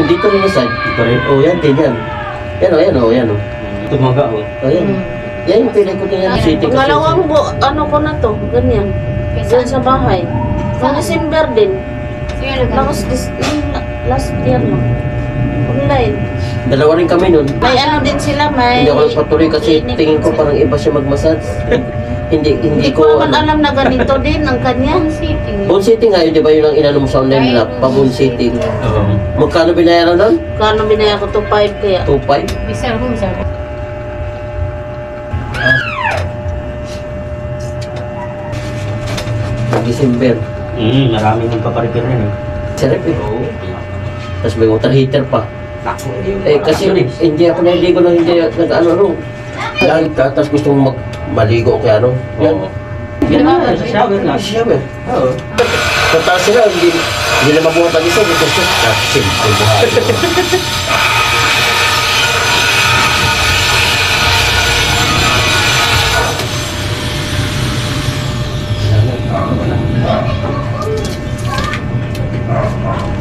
dito rin na side. Ito rin. Oh, yan din yan. Yan o, yan o, yan o. Tumaga o. Oh, yan. Yan yung pinay ko din yan. City kasi. Pangalawang ano ko na to, ganyan. Diyan sa bahay. Noong December din. Last year no. Online. Dalawa rin kami nun. May ano din sila, may... Hindi ako nagpatuloy kasi tingin ko parang iba siya mag-massage. Hindi ko naman alam na ganito din ang kanya. Bone sitting nga yun, di ba yun ang inano mo sa online na pa-bone sitting? Oo. Magkano binayaran nun? Kano binaya ko to 5 kaya. 2.5? Bisa ko. December. Maraming nagpaparipir rin eh. Sarap eh. Oo. Tapos may water heater pa. Eh kasi hindi ako naligo nang hindi nag-ano ro. Lagi ka, tapos gusto mong maligo o kaya ano. Yan. Yan na, sa shower lang. Shower. Oo. Pagtaas sila, hindi nila mabuhat ang isa. Kasi, simple buhay.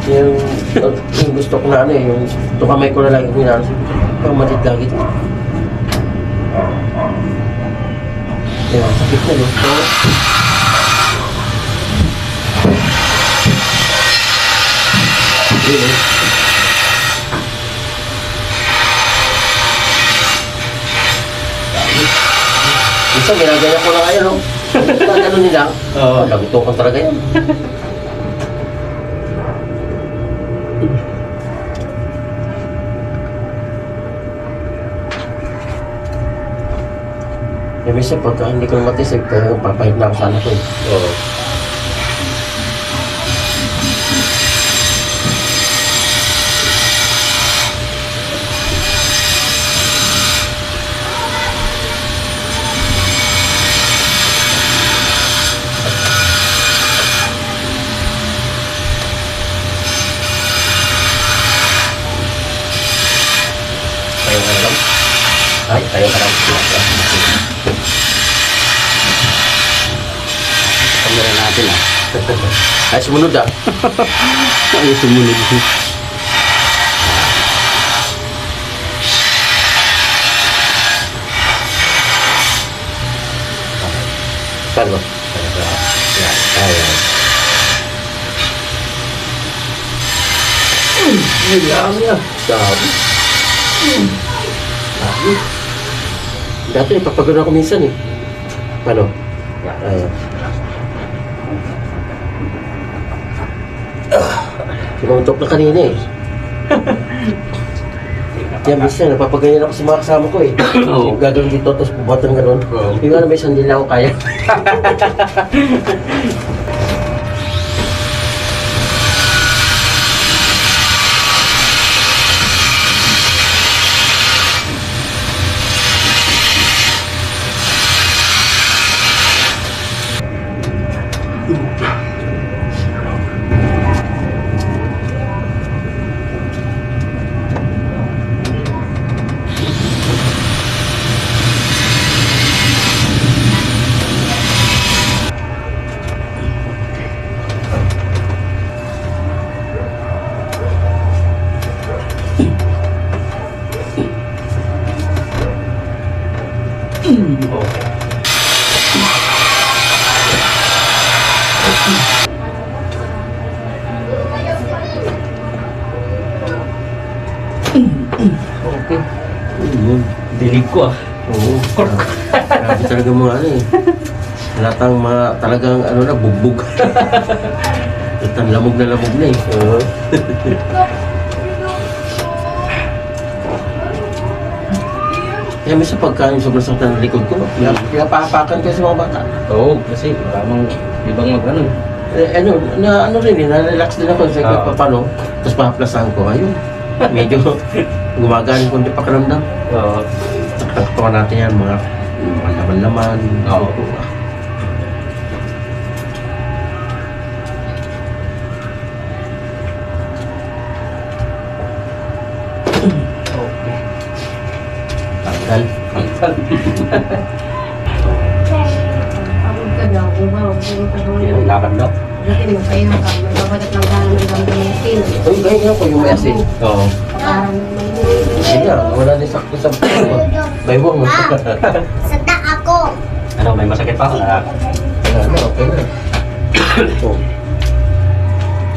yung gusto ko na ano eh, yung kamay ko na lagi ko inano. Pamalit lagi ito. Yan, sakit na no. Yun eh. Isa, ginagaya ko na kayo no. Gano'n nila. Oo. Nagutukan talaga yan. Eh, minsan pagka hindi ko na matisig, kaya papahit na ako sa anak ko eh. Oo. Tayo ka na lang. Ay, tayo ka lang. Kamera natin ah. Ay, sumunod ah. Ay, sumunod. Carlo. Ayan. Nilang niya. Sabi. Dati, papagod ako minsan eh. Paano? Ayan. Sinuntok na kanina eh. Yan, minsan, napapaganyan ako sa mga kasama ko eh. Oo. Gagawin dito, tapos bubuhat ng gano'n. Oo. Yung ano, may sandila ako kaya. Okay. Dilig ko ah. Oo. Grabe talaga mga ano eh. Halatang mga talagang ano na, bugbog. Halatang lamog na eh. Oo. Kaya minsan pagkain sobrang sakit ng likod ko, pinapahapakan ko sa mga bata. Oo, kasi maramang ibang mag-ano. Eh, ano rin eh, na-relax din ako sa paano, tapos pahaplasan ko, ayun. Medyo gumagaling kung di pakiramdam. Oo. Takpan natin yan, mga laman-laman. Oo. Okay. Tanggal. Pagod ka daw. Lakad daw. pagdating mo kayo ka, magbabadat lang sana ng gamitin. Uy, gaya nga po yung may asin. Oo. Parang Sige nga, wala din sakto sa baywang. sada ako. Ano, may masakit pa? Wala na, okay na. Oh.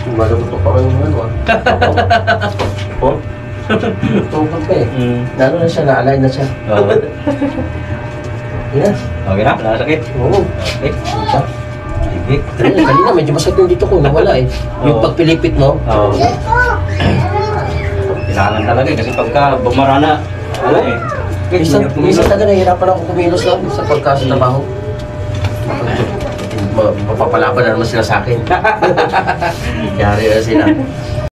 Sumalabot pa kayo ng ano ah. Oh? Tungkol pa eh. Lalo na siya, naalay na siya. Oo. Yan. Okay na? Wala sakit? Oo. Okay. Diba? Sige. Kanina medyo masakit yung dito ko, nawala eh. Yung Oo. pagpilipit mo. Oo. Kailangan talaga kasi pagka bumarana, wala eh. Minsan talaga nahihirapan ako kumilos lang sa pagkasatrabaho. Mapapalaban na naman sila sa akin. Yari na sila.